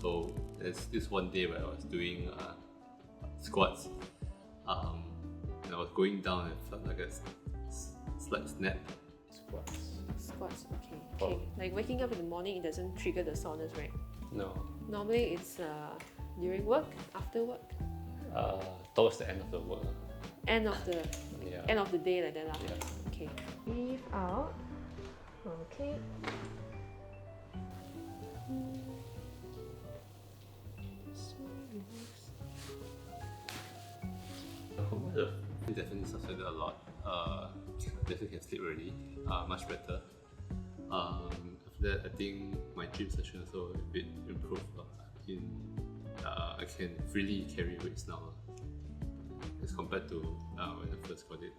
So there's this one day where I was doing squats, and I was going down and felt like a slight snap. Squats, okay. Like waking up in the morning, it doesn't trigger the soreness, right? No. Normally it's during work, after work? Towards the end of the work. End of the day like that. Yeah. Okay. Breathe out. Okay. It definitely subsided a lot. Definitely can sleep already, much better. After that, I think my gym session also a bit improved. I can freely carry weights now as compared to when I first got it.